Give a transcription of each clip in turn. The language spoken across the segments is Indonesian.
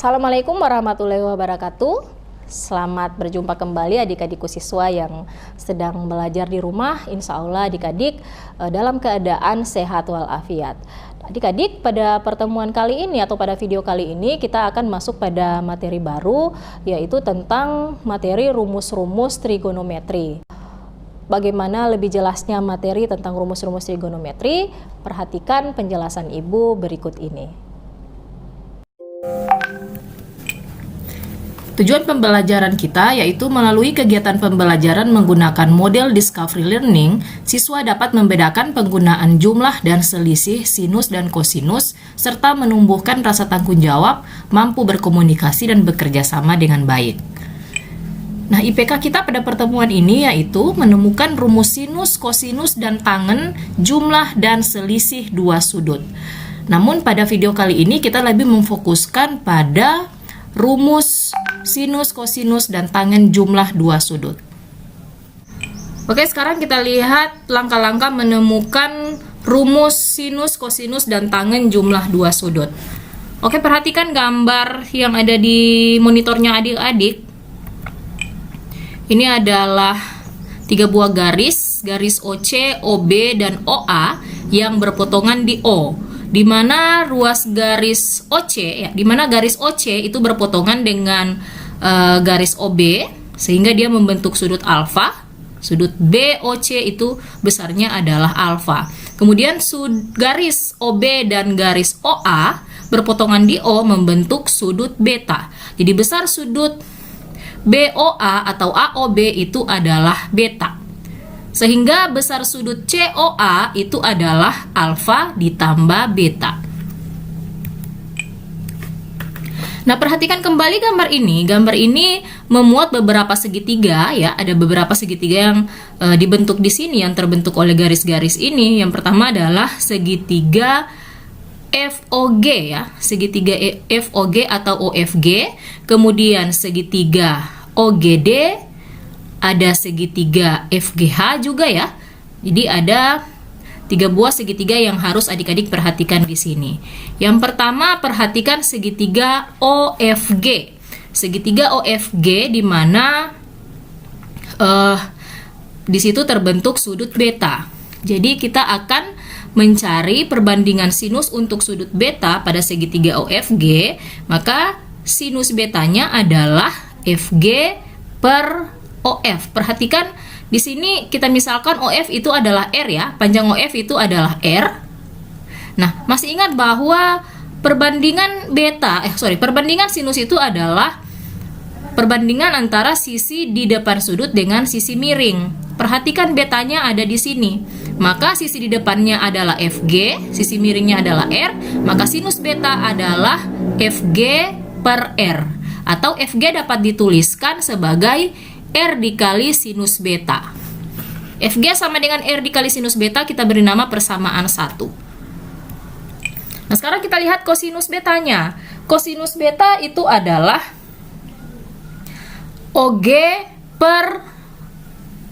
Assalamualaikum warahmatullahi wabarakatuh. Selamat berjumpa kembali adik-adikku siswa yang sedang belajar di rumah. Insya Allah adik-adik dalam keadaan sehat walafiat. Adik-adik, pada pertemuan kali ini atau pada video kali ini kita akan masuk pada materi baru, yaitu tentang materi rumus-rumus trigonometri. Bagaimana lebih jelasnya materi tentang rumus-rumus trigonometri? Perhatikan penjelasan Ibu berikut ini. Tujuan pembelajaran kita yaitu melalui kegiatan pembelajaran menggunakan model Discovery Learning, siswa dapat membedakan penggunaan jumlah dan selisih sinus dan kosinus, serta menumbuhkan rasa tanggung jawab, mampu berkomunikasi dan bekerja sama dengan baik. Nah, IPK kita pada pertemuan ini yaitu menemukan rumus sinus, kosinus, dan tangen, jumlah dan selisih dua sudut. Namun pada video kali ini kita lebih memfokuskan pada rumus sinus, kosinus, dan tangen jumlah dua sudut. Oke, sekarang kita lihat langkah-langkah menemukan rumus sinus, kosinus, dan tangen jumlah dua sudut. Oke, perhatikan gambar yang ada di monitornya adik-adik. Ini adalah tiga buah garis OC, OB, dan OA yang berpotongan di O, di mana ruas garis OC, di mana garis OC itu berpotongan dengan garis OB, sehingga dia membentuk sudut alfa. Sudut BOC itu besarnya adalah alfa. Kemudian garis OB dan garis OA berpotongan di O membentuk sudut beta. Jadi besar sudut BOA atau AOB itu adalah beta. Sehingga besar sudut COA itu adalah alfa ditambah beta. Nah, perhatikan kembali gambar ini. Gambar ini memuat beberapa segitiga, ya. Ada beberapa segitiga yang dibentuk di sini yang terbentuk oleh garis-garis ini. Yang pertama adalah segitiga FOG, ya. Segitiga FOG atau OFG. Kemudian segitiga OGD, ada segitiga FGH juga, ya. Jadi ada tiga buah segitiga yang harus adik-adik perhatikan di sini. Yang pertama, perhatikan segitiga OFG. Segitiga OFG di mana di situ terbentuk sudut beta. Jadi kita akan mencari perbandingan sinus untuk sudut beta pada segitiga OFG, maka sinus betanya adalah FG per OF. Perhatikan di sini kita misalkan OF itu adalah R, ya. Panjang OF itu adalah R. Nah, masih ingat bahwa perbandingan sinus itu adalah perbandingan antara sisi di depan sudut dengan sisi miring. Perhatikan betanya ada di sini. Maka sisi di depannya adalah FG, sisi miringnya adalah R, maka sinus beta adalah FG per R. Atau FG dapat dituliskan sebagai R dikali sinus beta. FG sama dengan R dikali sinus beta, kita beri nama persamaan 1. Nah, sekarang kita lihat kosinus betanya. Kosinus beta itu adalah OG per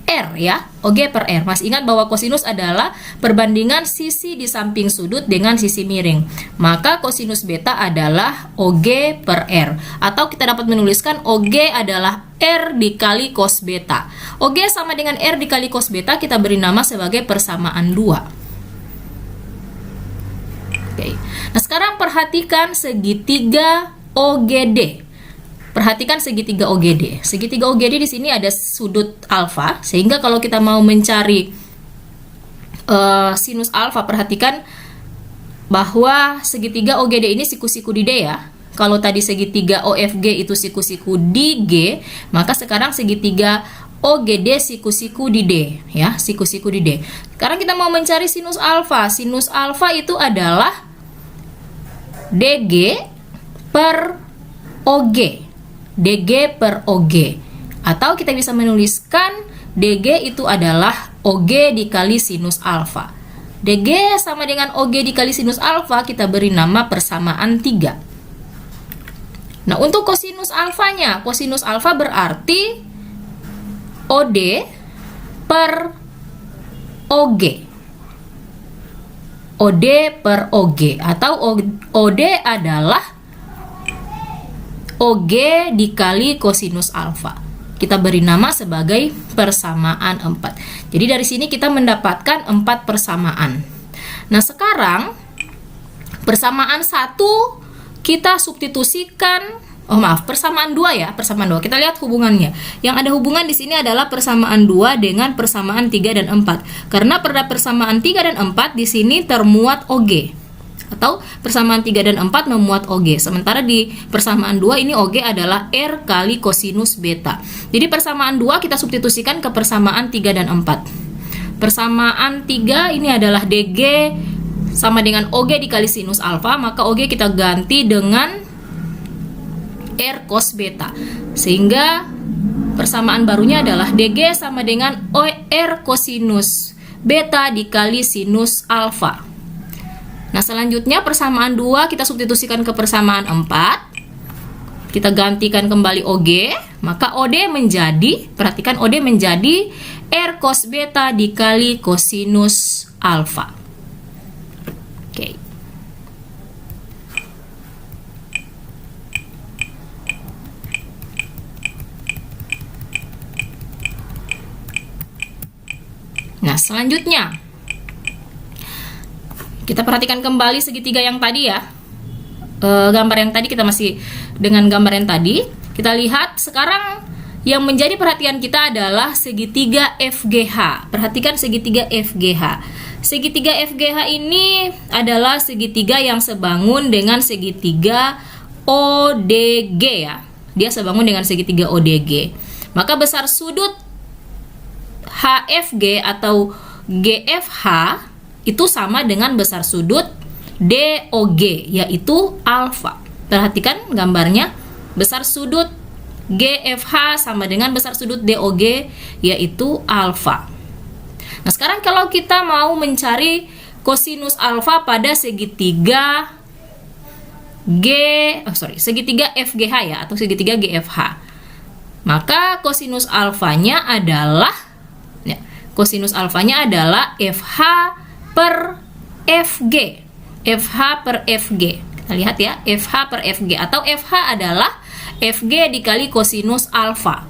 R, ya. OG per R. Masih ingat bahwa kosinus adalah perbandingan sisi di samping sudut dengan sisi miring. Maka kosinus beta adalah OG per R. Atau kita dapat menuliskan OG adalah R dikali cos beta. OG sama dengan R dikali cos beta, kita beri nama sebagai persamaan 2. Oke. Nah, sekarang perhatikan segitiga OGD. Perhatikan segitiga OGD. Segitiga OGD di sini ada sudut alfa, sehingga kalau kita mau mencari sinus alfa, perhatikan bahwa segitiga OGD ini siku-siku di D, ya. Kalau tadi segitiga OFG itu siku-siku di G, maka sekarang segitiga OGD siku-siku di D, ya, siku-siku di D. Sekarang kita mau mencari sinus alfa. Sinus alfa itu adalah DG per OG. DG per OG. Atau kita bisa menuliskan DG itu adalah OG dikali sinus alfa. DG sama dengan OG dikali sinus alfa, kita beri nama persamaan 3. Nah, untuk kosinus alfanya, kosinus alfa berarti OD per OG. OD per OG atau OD adalah OG dikali kosinus alfa. Kita beri nama sebagai persamaan 4. Jadi dari sini kita mendapatkan 4 persamaan. Nah, sekarang persamaan 1 kita substitusikan, persamaan 2 ya, persamaan 2. Kita lihat hubungannya. Yang ada hubungan di sini adalah persamaan 2 dengan persamaan 3 dan 4. Karena pada persamaan 3 dan 4 di sini termuat OG. Atau persamaan 3 dan 4 memuat OG. Sementara di persamaan 2 ini OG adalah R kali kosinus beta. Jadi persamaan 2 kita substitusikan ke persamaan 3 dan 4. Persamaan 3 ini adalah DG sama dengan OG dikali sinus alfa, maka OG kita ganti dengan R cos beta. Sehingga persamaan barunya adalah DG sama dengan R kosinus beta dikali sinus alfa. Nah, selanjutnya persamaan 2 kita substitusikan ke persamaan 4. Kita gantikan kembali OG, maka OD menjadi, perhatikan OD menjadi R cos beta dikali kosinus alfa. Oke. Nah, selanjutnya kita perhatikan kembali segitiga yang tadi ya. Gambar yang tadi kita masih dengan gambar yang tadi. Kita lihat sekarang yang menjadi perhatian kita adalah segitiga FGH. Perhatikan segitiga FGH. Segitiga FGH ini adalah segitiga yang sebangun dengan segitiga ODG ya. Dia sebangun dengan segitiga ODG. Maka besar sudut HFG atau GFH itu sama dengan besar sudut DOG, yaitu alfa. Perhatikan gambarnya, besar sudut GFH sama dengan besar sudut DOG, yaitu alfa. Nah, sekarang kalau kita mau mencari kosinus alfa pada segitiga segitiga FGH ya, atau segitiga GFH, maka kosinus alfanya adalah FH per FG. FH per FG. Kita lihat ya, FH per FG atau FH adalah FG dikali kosinus alfa.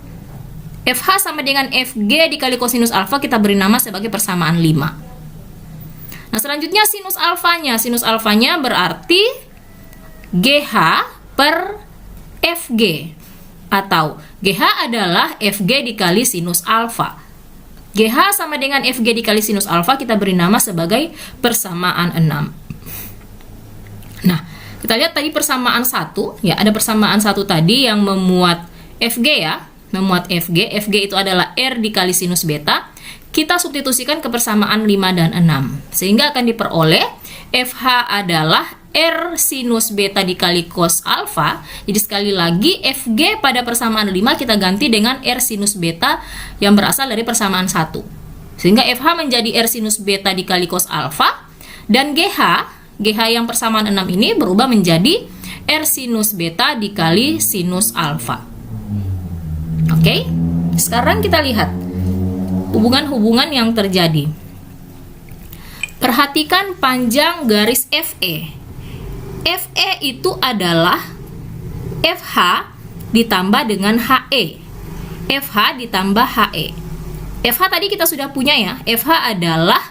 FH sama dengan FG dikali kosinus alfa kita beri nama sebagai persamaan 5. Nah, selanjutnya sinus alfanya. Sinus alfanya berarti GH per FG atau GH adalah FG dikali sinus alfa. GH sama dengan FG dikali sinus alfa kita beri nama sebagai persamaan 6. Nah, kita lihat tadi persamaan 1 ya, ada persamaan 1 tadi yang memuat FG ya, memuat FG. FG itu adalah R dikali sinus beta. Kita substitusikan ke persamaan 5 dan 6. Sehingga akan diperoleh FH adalah R sinus beta dikali cos alfa. Jadi sekali lagi FG pada persamaan 5 kita ganti dengan R sinus beta yang berasal dari persamaan 1. Sehingga FH menjadi R sinus beta dikali cos alfa. Dan GH yang persamaan 6 ini berubah menjadi R sinus beta dikali sinus alfa. Oke, sekarang kita lihat hubungan-hubungan yang terjadi. Perhatikan panjang garis FE. FE itu adalah FH ditambah dengan HE. FH ditambah HE. FH tadi kita sudah punya ya. FH adalah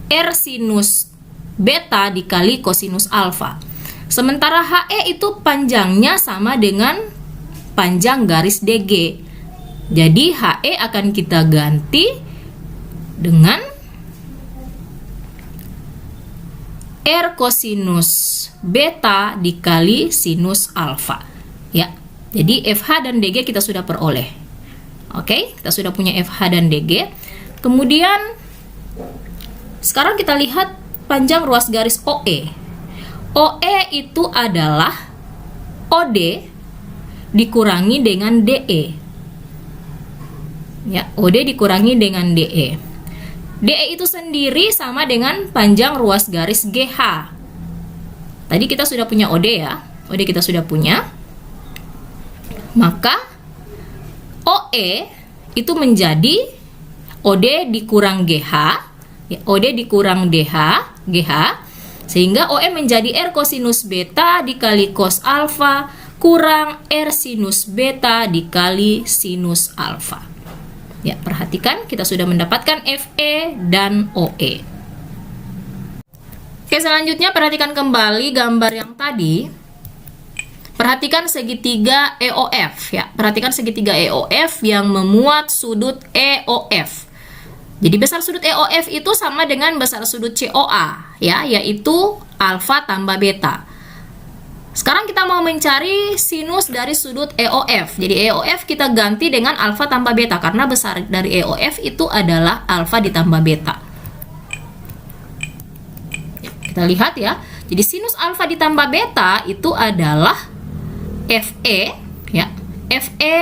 R sinus beta dikali kosinus alfa. Sementara HE itu panjangnya sama dengan panjang garis DG. Jadi HE akan kita ganti dengan R kosinus beta dikali sinus alfa ya. Jadi FH dan DG kita sudah peroleh. Oke, kita sudah punya FH dan DG. Kemudian sekarang kita lihat panjang ruas garis OE. OE itu adalah OD dikurangi dengan DE. Ya, OD dikurangi dengan DE. DE itu sendiri sama dengan panjang ruas garis GH. Tadi kita sudah punya OD ya. OD kita sudah punya. Maka OE itu menjadi OD dikurang GH, ya, OD dikurang GH, sehingga OE menjadi R kosinus beta dikali cos alfa kurang R sinus beta dikali sinus alfa. Ya, perhatikan kita sudah mendapatkan FE dan OE. Oke, selanjutnya perhatikan kembali gambar yang tadi. Perhatikan segitiga EOF ya. Perhatikan segitiga EOF yang memuat sudut EOF. Jadi besar sudut EOF itu sama dengan besar sudut COA ya, yaitu alfa tambah beta. Sekarang kita mau mencari sinus dari sudut EOF. Jadi EOF kita ganti dengan alfa tambah beta karena besar dari EOF itu adalah alfa ditambah beta. Kita lihat ya. Jadi sinus alfa ditambah beta itu adalah FE ya. FE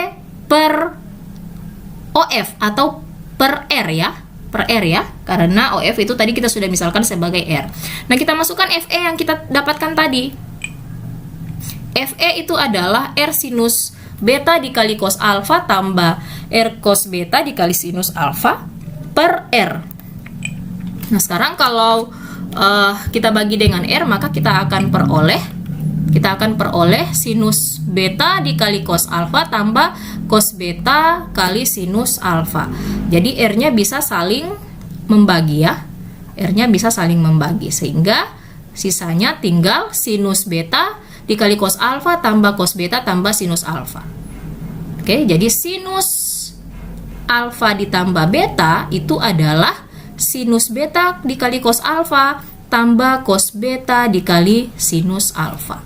per OF atau per R ya. Per R ya. Karena OF itu tadi kita sudah misalkan sebagai R. Nah, kita masukkan FE yang kita dapatkan tadi. FE itu adalah R sinus beta dikali cos alfa tambah R cos beta dikali sinus alfa per R. Nah, sekarang kalau kita bagi dengan R, maka kita akan peroleh sinus beta dikali cos alfa tambah cos beta kali sinus alfa. Jadi R-nya bisa saling membagi ya. R-nya bisa saling membagi sehingga sisanya tinggal sinus beta dikali cos alfa tambah cos beta tambah sinus alfa. Oke, jadi sinus alfa ditambah beta itu adalah sinus beta dikali cos alfa tambah cos beta dikali sinus alfa.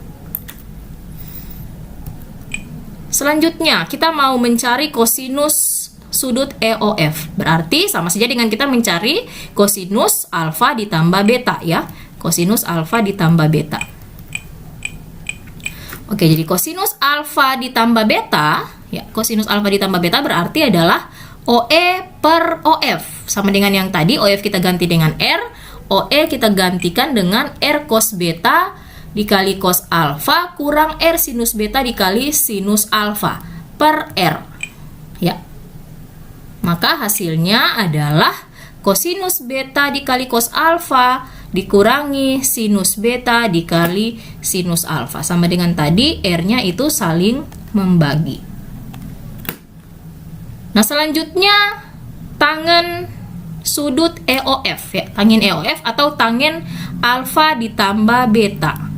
Selanjutnya, kita mau mencari kosinus sudut EOF. Berarti sama saja dengan kita mencari kosinus alfa ditambah beta ya. Kosinus alfa ditambah beta. Oke, jadi kosinus alfa ditambah beta, ya, kosinus alfa ditambah beta berarti adalah OE per OF. Sama dengan yang tadi, OF kita ganti dengan R, OE kita gantikan dengan R cos beta dikali cos alfa kurang R sinus beta dikali sinus alfa per R. Ya. Maka hasilnya adalah kosinus beta dikali cos alfa dikurangi sinus beta dikali sinus alfa. Sama dengan tadi, R-nya itu saling membagi. Nah, selanjutnya tangen sudut EOF ya, tangen EOF atau tangen alfa ditambah beta.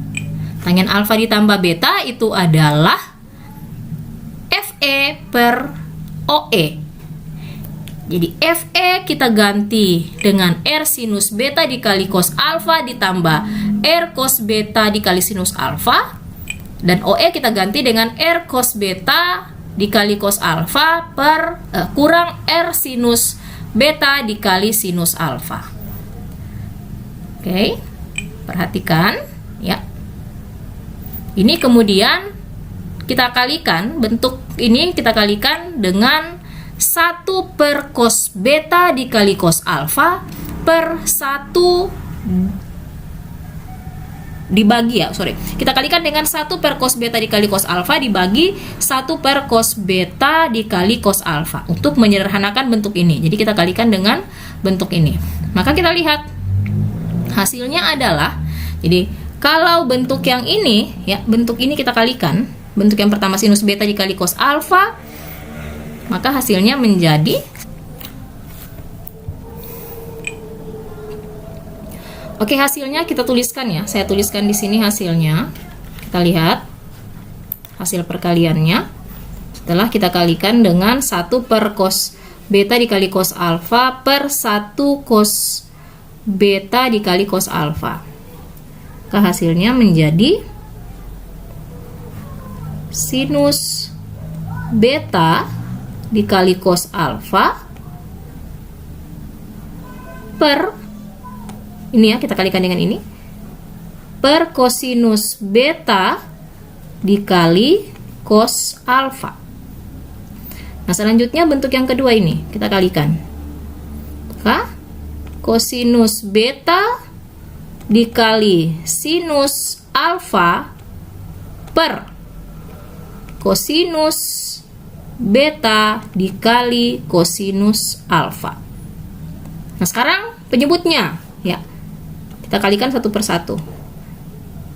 Tangen alfa ditambah beta itu adalah FE per OE. Jadi FE kita ganti dengan R sinus beta dikali cos alfa ditambah R cos beta dikali sinus alfa. Dan OE kita ganti dengan R cos beta dikali cos alfa per kurang R sinus beta dikali sinus alfa. Oke, perhatikan ya. Ini kemudian kita kalikan, bentuk ini kita kalikan dengan 1 per cos beta dikali cos alfa per 1 dibagi ya, kita kalikan dengan 1 per cos beta dikali cos alfa dibagi 1 per cos beta dikali cos alfa untuk menyederhanakan bentuk ini. Jadi kita kalikan dengan bentuk ini. Maka kita lihat hasilnya adalah, jadi kalau bentuk yang ini ya, bentuk ini kita kalikan, bentuk yang pertama sinus beta dikali cos alfa, maka hasilnya menjadi Oke, hasilnya kita tuliskan ya. Saya tuliskan di sini hasilnya. Kita lihat hasil perkaliannya. Setelah kita kalikan dengan 1 per cos beta dikali cos alfa per 1 cos beta dikali cos alfa. Maka hasilnya menjadi sinus beta dikali cos alfa per, ini ya, kita kalikan dengan ini, per kosinus beta dikali cos alfa. Nah, selanjutnya bentuk yang kedua ini kita kalikan. Maka kosinus beta dikali sinus alfa per kosinus beta dikali kosinus alfa. Nah, sekarang penyebutnya ya. Kita kalikan 1 per 1.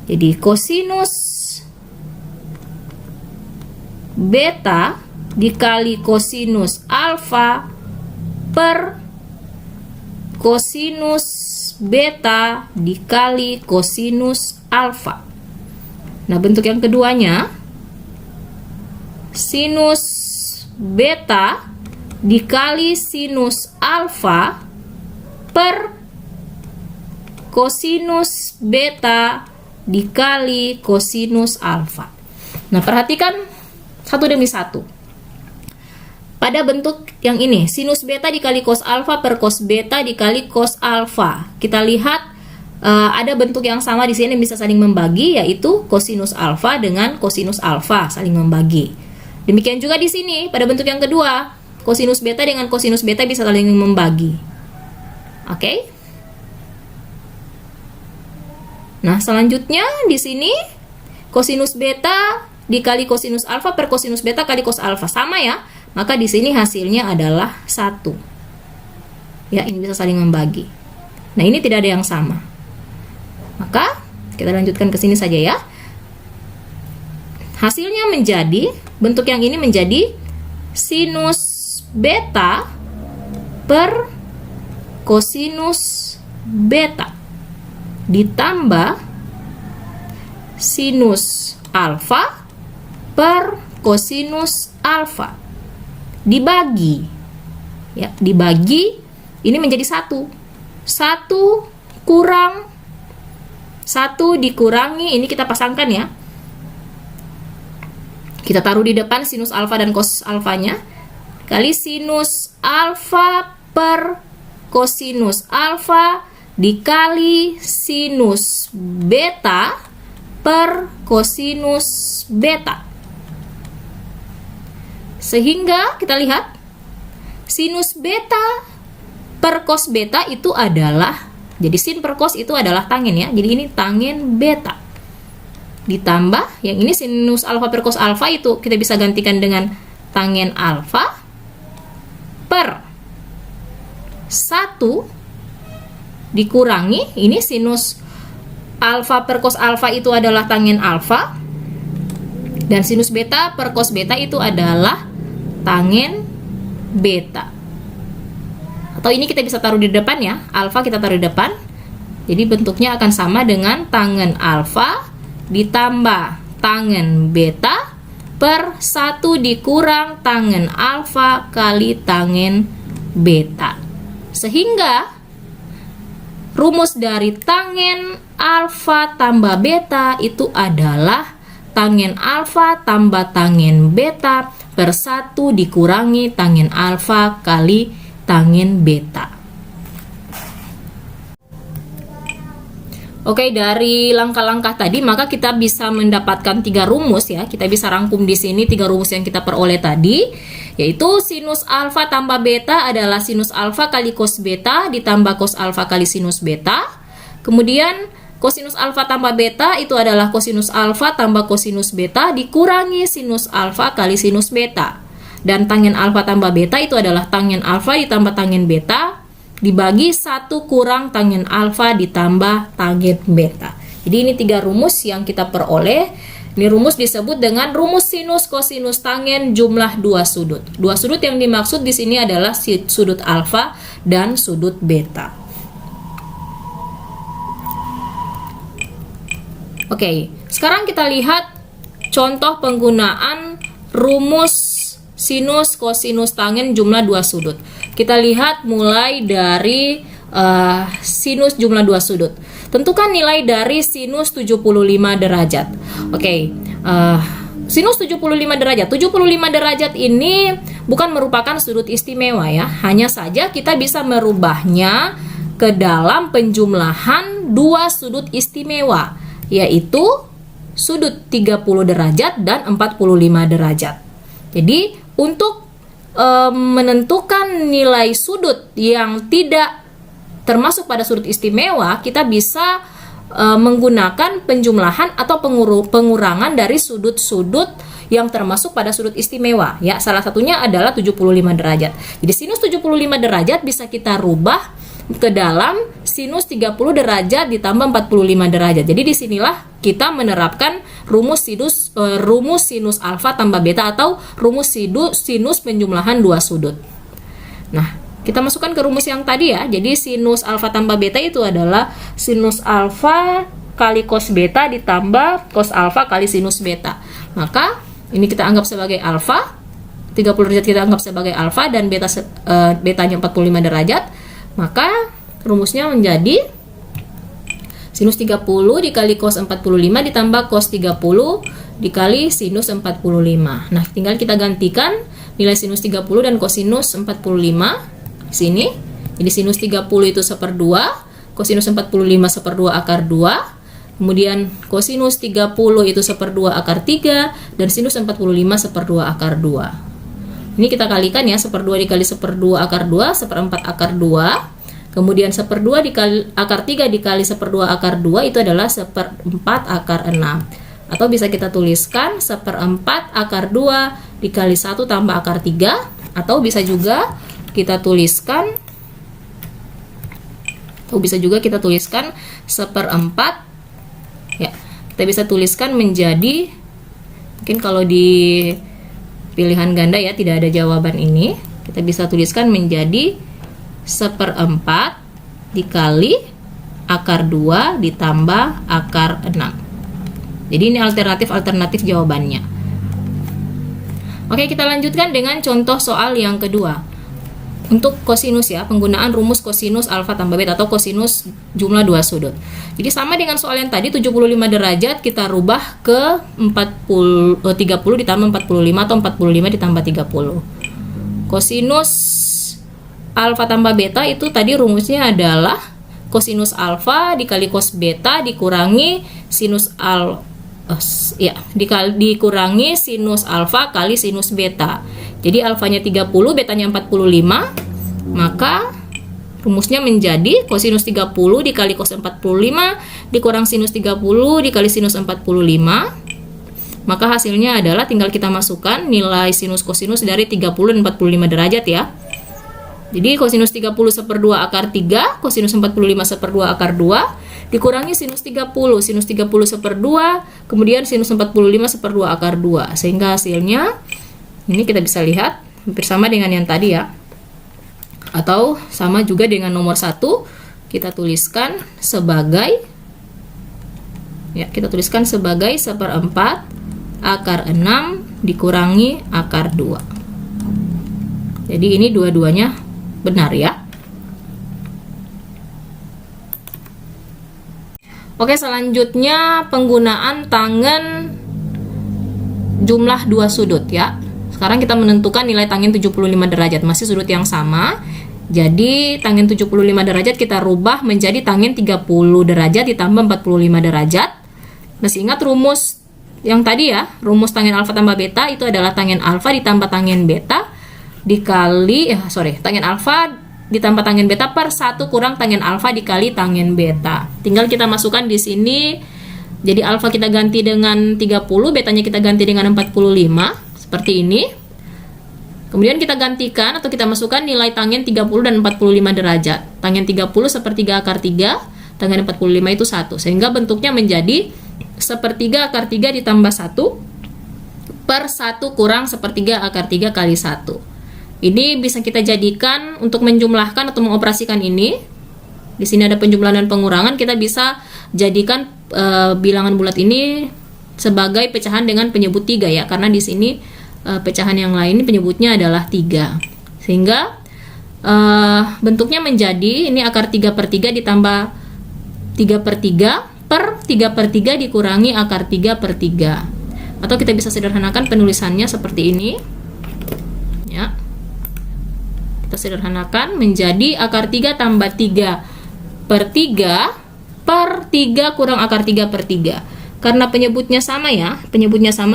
Jadi kosinus beta dikali kosinus alfa per kosinus beta dikali kosinus alfa. Nah, bentuk yang keduanya sinus beta dikali sinus alfa per kosinus beta dikali kosinus alfa. Nah, perhatikan satu demi satu. Pada bentuk yang ini, sinus beta dikali cos alfa per cos beta dikali cos alfa. Kita lihat ada bentuk yang sama di sini bisa saling membagi, yaitu kosinus alfa dengan kosinus alfa saling membagi. Demikian juga di sini pada bentuk yang kedua, kosinus beta dengan kosinus beta bisa saling membagi. Oke? Nah, selanjutnya di sini kosinus beta dikali kosinus alfa per kosinus beta kali cos alfa sama ya. Maka di sini hasilnya adalah 1. Ya, ini bisa saling membagi. Nah, ini tidak ada yang sama. Maka kita lanjutkan ke sini saja ya. Hasilnya menjadi, bentuk yang ini menjadi sinus beta per kosinus beta ditambah sinus alfa per kosinus alfa dibagi, ya, dibagi ini menjadi 1 kurang 1 dikurangi, ini kita pasangkan ya, kita taruh di depan sinus alfa dan cos alfanya, kali sinus alfa per kosinus alfa dikali sinus beta per kosinus beta. Sehingga kita lihat sinus beta per cos beta itu adalah, jadi sin per cos itu adalah tangen ya, jadi ini tangen beta ditambah yang ini sinus alfa per cos alfa, itu kita bisa gantikan dengan tangen alfa per 1 dikurangi ini sinus alfa per cos alfa itu adalah tangen alfa, dan sinus beta per cos beta itu adalah tangen beta. Atau ini kita bisa taruh di depan ya, alfa kita taruh di depan. Jadi bentuknya akan sama dengan tangen alfa ditambah tangen beta per 1 dikurang tangen alfa kali tangen beta. Sehingga rumus dari tangen alfa tambah beta itu adalah tangen alfa tambah tangen beta per 1 dikurangi tangen alfa kali tangen beta. Oke, dari langkah-langkah tadi maka kita bisa mendapatkan 3 rumus ya. Kita bisa rangkum di sini 3 rumus yang kita peroleh tadi, yaitu sinus alfa tambah beta adalah sinus alfa kali cos beta ditambah cos alfa kali sinus beta. Kemudian kosinus alfa tambah beta itu adalah kosinus alfa tambah kosinus beta dikurangi sinus alfa kali sinus beta. Dan tangen alfa tambah beta itu adalah tangen alfa ditambah tangen beta dibagi 1 kurang tangen alfa ditambah tangen beta. Jadi ini 3 rumus yang kita peroleh. Ini rumus disebut dengan rumus sinus kosinus tangen jumlah 2 sudut. 2 sudut yang dimaksud di sini adalah sudut alfa dan sudut beta. Oke, sekarang kita lihat contoh penggunaan rumus sinus kosinus tangen jumlah 2 sudut. Kita lihat mulai dari sinus jumlah 2 sudut. Tentukan nilai dari sinus 75 derajat. Oke, sinus 75 derajat. 75 derajat ini bukan merupakan sudut istimewa ya. Hanya saja kita bisa merubahnya ke dalam penjumlahan 2 sudut istimewa, yaitu sudut 30 derajat dan 45 derajat. Jadi untuk menentukan nilai sudut yang tidak termasuk pada sudut istimewa, kita bisa menggunakan penjumlahan atau pengurangan dari sudut-sudut yang termasuk pada sudut istimewa ya. Salah satunya adalah 75 derajat. Jadi sinus 75 derajat bisa kita rubah ke dalam sinus 30 derajat ditambah 45 derajat. Jadi disinilah kita menerapkan rumus sinus alfa tambah beta atau rumus sinus penjumlahan dua sudut. Nah, kita masukkan ke rumus yang tadi ya. Jadi sinus alfa tambah beta itu adalah sinus alfa kali cos beta ditambah cos alfa kali sinus beta. Maka ini kita anggap sebagai alfa, 30 derajat kita anggap sebagai alfa, dan betanya 45 derajat. Maka rumusnya menjadi sinus 30 dikali cos 45 ditambah cos 30 dikali sinus 45. Nah, tinggal kita gantikan nilai sinus 30 dan kosinus 45 di sini. Jadi sinus 30 itu 1/2, kosinus 45 1/2 akar 2. Kemudian kosinus 30 itu 1/2 akar 3 dan sinus 45 1/2 akar 2. Ini kita kalikan ya, 1/2 dikali 1/2 akar 2, 1/4 akar 2. Kemudian 1/2 dikali akar 3 dikali 1/2 akar 2 itu adalah 1/4 akar 6. Atau bisa kita tuliskan 1/4 akar 2 dikali 1 tambah akar 3. Atau bisa juga kita tuliskan 1/4. Ya, kita bisa tuliskan menjadi, mungkin kalau di pilihan ganda ya tidak ada jawaban ini, kita bisa tuliskan menjadi 1/4 dikali akar 2 ditambah akar 6. Jadi ini alternatif jawabannya. Oke, kita lanjutkan dengan contoh soal yang kedua. Untuk kosinus ya, penggunaan rumus kosinus alfa tambah beta atau kosinus jumlah dua sudut. Jadi sama dengan soal yang tadi, 75 derajat kita rubah ke 30 ditambah 45 atau 45 ditambah 30. Kosinus alfa tambah beta itu tadi rumusnya adalah kosinus alfa dikali cos beta dikurangi sinus dikurangi sinus alfa kali sinus beta. Jadi alfanya 30, betanya 45, maka rumusnya menjadi kosinus 30 dikali cos 45 dikurang sinus 30 dikali sinus 45. Maka hasilnya adalah tinggal kita masukkan nilai sinus kosinus dari 30 dan 45 derajat ya. Jadi kosinus 30 1/2 akar 3, kosinus 45 1/2 akar 2, dikurangi sinus 30 1/2, kemudian sinus 45 1/2 akar 2. Sehingga hasilnya, ini kita bisa lihat, hampir sama dengan yang tadi ya. Atau sama juga dengan nomor 1, kita tuliskan sebagai, ya kita tuliskan sebagai 1/4 akar 6 dikurangi akar 2. Jadi ini dua-duanya benar ya. Oke, selanjutnya penggunaan tangen jumlah dua sudut ya. Sekarang kita menentukan nilai tangen 75 derajat, masih sudut yang sama. Jadi tangen 75 derajat kita rubah menjadi tangen 30 derajat ditambah 45 derajat. Masih ingat rumus yang tadi ya, rumus tangen alfa tambah beta itu adalah tangen alfa ditambah tangen beta dikali tangen alfa ditambah tangen beta per 1 kurang tangen alfa dikali tangen beta. Tinggal kita masukkan di sini. Jadi alfa kita ganti dengan 30, betanya kita ganti dengan 45 seperti ini. Kemudian kita gantikan atau kita masukkan nilai tangen 30 dan 45 derajat. Tangen 30 1/3 akar 3, tangen 45 itu 1. Sehingga bentuknya menjadi 1/3 akar 3 ditambah 1 per 1 kurang 1/3 akar 3 kali 1. Ini bisa kita jadikan untuk menjumlahkan atau mengoperasikan ini. Di sini ada penjumlahan dan pengurangan, kita bisa jadikan bilangan bulat ini sebagai pecahan dengan penyebut 3 ya, karena di sini pecahan yang lain penyebutnya adalah 3. Sehingga bentuknya menjadi ini akar 3/3 ditambah 3/3 per 3/3 dikurangi akar 3/3. Atau kita bisa sederhanakan penulisannya seperti ini ya. Kita sederhanakan menjadi akar 3 tambah 3/3 per 3 kurang akar 3/3. Karena penyebutnya sama ya,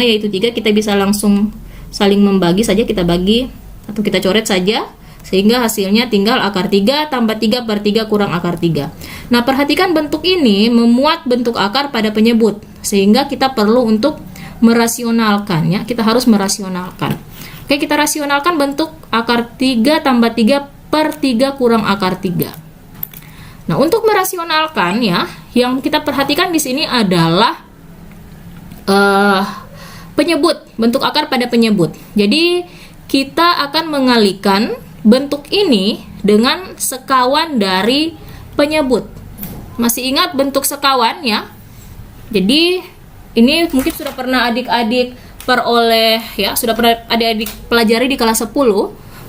yaitu 3, kita bisa langsung saling membagi saja, kita bagi atau kita coret saja, sehingga hasilnya tinggal akar 3 tambah 3/3 kurang akar 3. Nah, perhatikan bentuk ini memuat bentuk akar pada penyebut, sehingga kita perlu untuk merasionalkan ya, kita harus merasionalkan. Oke, kita rasionalkan bentuk akar 3 tambah 3/3 kurang akar 3. Nah, untuk merasionalkan ya, yang kita perhatikan di sini adalah penyebut, bentuk akar pada penyebut. Jadi kita akan mengalihkan bentuk ini dengan sekawan dari penyebut. Masih ingat bentuk sekawan ya? Jadi ini mungkin sudah pernah adik-adik peroleh ya, sudah pernah adik-adik pelajari di kelas 10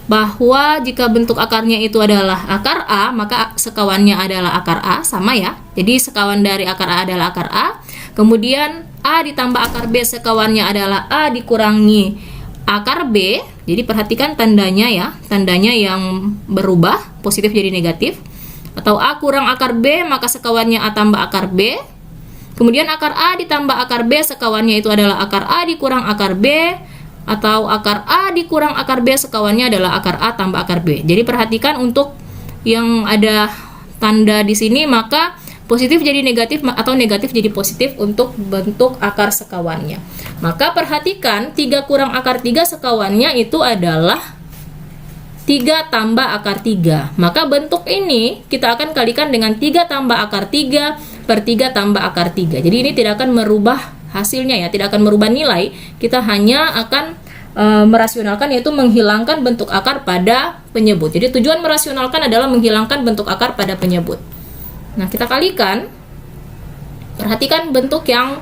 bahwa jika bentuk akarnya itu adalah akar A, maka sekawannya adalah akar A, sama ya. Jadi sekawan dari akar A adalah akar A. Kemudian A ditambah akar B, sekawannya adalah A dikurangi akar B. Jadi perhatikan tandanya ya, tandanya yang berubah, positif jadi negatif. Atau A kurang akar B, maka sekawannya A tambah akar B. Kemudian akar A ditambah akar B, sekawannya itu adalah akar A dikurang akar B. Atau akar A dikurang akar B, sekawannya adalah akar A tambah akar B. Jadi perhatikan untuk yang ada tanda di sini, maka positif jadi negatif atau negatif jadi positif untuk bentuk akar sekawannya. Maka perhatikan 3 kurang akar 3 sekawannya itu adalah 3 tambah akar 3. Maka bentuk ini kita akan kalikan dengan 3 tambah akar 3 per 3 tambah akar 3. Jadi ini tidak akan merubah hasilnya ya, tidak akan merubah nilai. Kita hanya akan merasionalkan, yaitu menghilangkan bentuk akar pada penyebut. Jadi tujuan merasionalkan adalah menghilangkan bentuk akar pada penyebut. Nah, kita kalikan. Perhatikan bentuk yang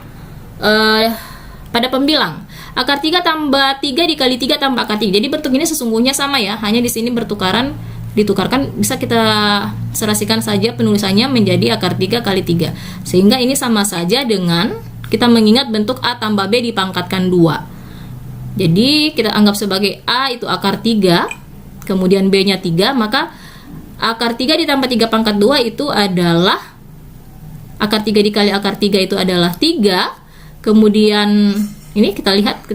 pada pembilang. Akar 3 tambah 3 dikali 3 tambah akar 3. Jadi bentuk ini sesungguhnya sama ya, hanya di sini ditukarkan, bisa kita serasikan saja penulisannya menjadi akar 3 kali 3. Sehingga ini sama saja dengan kita mengingat bentuk A tambah B dipangkatkan 2. Jadi kita anggap sebagai A itu akar 3, kemudian B-nya 3, maka akar 3 ditambah 3 pangkat 2 itu adalah akar 3 dikali akar 3 itu adalah 3. Kemudian ini kita lihat,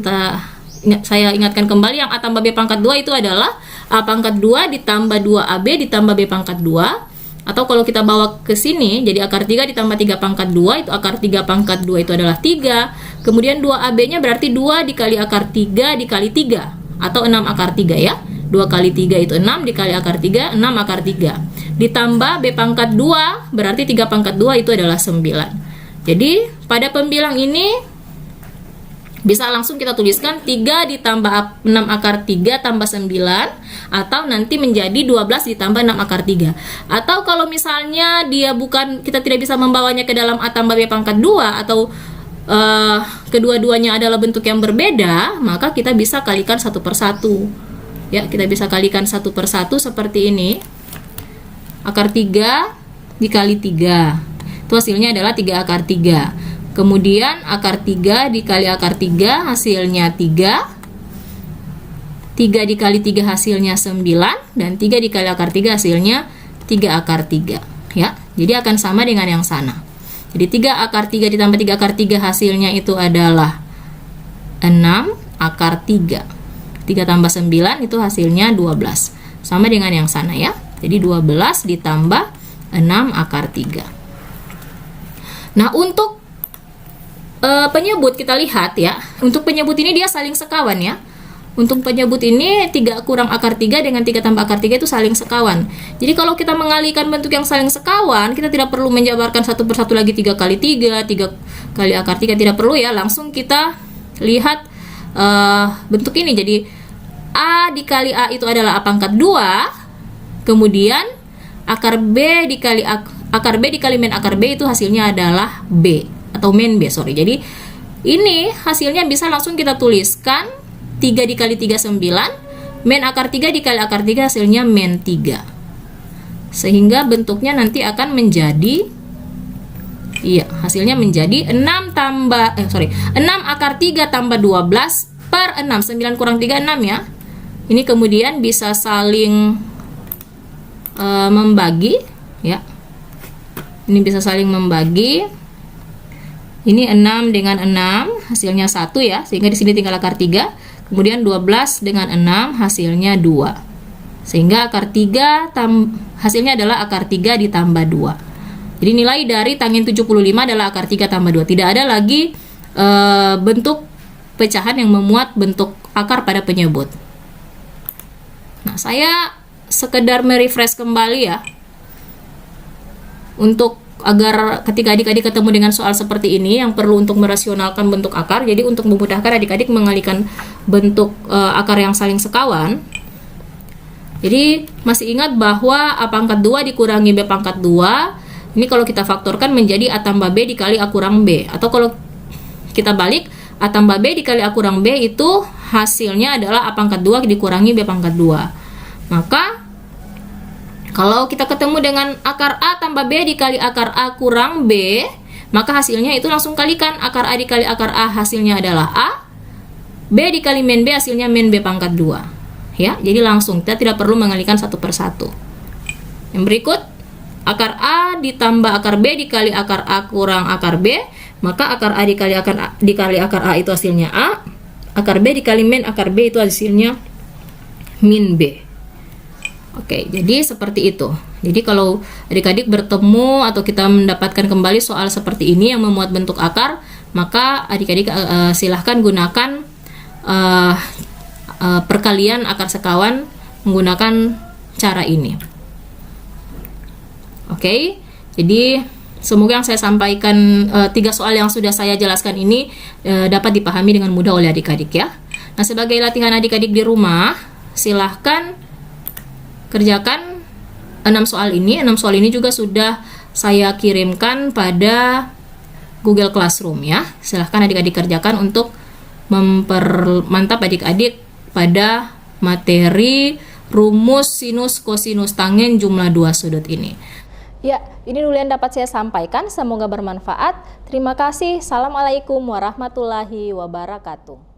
saya ingatkan kembali yang A tambah B pangkat 2 itu adalah A pangkat 2 ditambah 2AB ditambah B pangkat 2. Atau kalau kita bawa ke sini, jadi akar 3 ditambah 3 pangkat 2, itu akar 3 pangkat 2 itu adalah 3. Kemudian 2AB-nya berarti 2 dikali akar 3 dikali 3, atau 6 akar 3 ya. 2 kali 3 itu 6, dikali akar 3, 6 akar 3. Ditambah B pangkat 2, berarti 3 pangkat 2 itu adalah 9. Jadi pada pembilang ini bisa langsung kita tuliskan 3 ditambah 6 akar 3 tambah 9, atau nanti menjadi 12 ditambah 6 akar 3. Atau kalau misalnya kita tidak bisa membawanya ke dalam A tambah B pangkat 2, atau kedua-duanya adalah bentuk yang berbeda, maka kita bisa kalikan satu per satu. Ya, kita bisa kalikan satu per satu seperti ini. Akar 3 dikali 3. Itu hasilnya adalah 3 akar 3. Kemudian akar 3 dikali akar 3 hasilnya 3. 3 dikali 3 hasilnya 9. Dan 3 dikali akar 3 hasilnya 3 akar 3. Ya, jadi akan sama dengan yang sana. Jadi 3 akar 3 ditambah 3 akar 3 hasilnya itu adalah 6 akar 3. 3 tambah 9 itu hasilnya 12. Sama dengan yang sana ya. Jadi 12 ditambah 6 akar 3. Nah, untuk penyebut kita lihat ya. Untuk penyebut ini dia saling sekawan ya. Untuk penyebut ini 3 kurang akar 3 dengan 3 tambah akar 3 itu saling sekawan. Jadi kalau kita mengalihkan bentuk yang saling sekawan, kita tidak perlu menjabarkan satu persatu lagi 3 kali 3, 3 kali akar 3, tidak perlu ya. Langsung kita lihat bentuk ini. Jadi A dikali A itu adalah A pangkat 2. Kemudian akar B dikali min akar B itu hasilnya adalah B, atau min B, sorry. Jadi ini hasilnya bisa langsung kita tuliskan 3 dikali 3 9, min akar 3 dikali akar 3 hasilnya min 3. Sehingga bentuknya nanti akan menjadi, hasilnya menjadi 6 akar 3 tambah 12 per 6. 9 kurang 3 6 ya. Ini kemudian bisa saling membagi ya. Ini bisa saling membagi. Ini 6 dengan 6 hasilnya 1 ya, sehingga di sini tinggal akar 3. Kemudian 12 dengan 6 hasilnya 2. Sehingga akar 3 hasilnya adalah akar 3 ditambah 2. Jadi nilai dari tangin 75 adalah akar 3 tambah 2. Tidak ada lagi bentuk pecahan yang memuat bentuk akar pada penyebut. Nah, saya sekedar merefresh kembali ya. untuk agar ketika adik-adik ketemu dengan soal seperti ini yang perlu untuk merasionalkan bentuk akar, jadi untuk memudahkan adik-adik mengalihkan bentuk akar yang saling sekawan. Jadi masih ingat bahwa A pangkat 2 dikurangi B pangkat 2, ini kalau kita faktorkan menjadi A tambah B dikali A kurang B. Atau kalau kita balik, A tambah B dikali A kurang B itu hasilnya adalah A pangkat 2 dikurangi B pangkat 2. Maka kalau kita ketemu dengan akar A tambah B dikali akar A kurang B, maka hasilnya itu langsung kalikan. Akar A dikali akar A hasilnya adalah A, B dikali min B hasilnya min B pangkat 2. Ya, jadi langsung kita tidak perlu mengalihkan satu persatu. Yang berikut, akar A ditambah akar B dikali akar A kurang akar B, maka akar A dikali akar A itu hasilnya A, akar B dikali min akar B itu hasilnya min B. Oke, jadi seperti itu. Jadi kalau adik-adik bertemu atau kita mendapatkan kembali soal seperti ini yang memuat bentuk akar, maka adik-adik silahkan gunakan perkalian akar sekawan menggunakan cara ini. Oke, jadi semoga yang saya sampaikan 3 soal yang sudah saya jelaskan ini dapat dipahami dengan mudah oleh adik-adik ya. Nah, sebagai latihan adik-adik di rumah, silahkan kerjakan 6 soal ini. 6 soal ini juga sudah saya kirimkan pada Google Classroom ya. Silahkan adik-adik kerjakan untuk mempermantap adik-adik pada materi rumus sinus kosinus tangen jumlah 2 sudut ini. Ya, ini dulu yang dapat saya sampaikan. Semoga bermanfaat. Terima kasih. Assalamualaikum warahmatullahi wabarakatuh.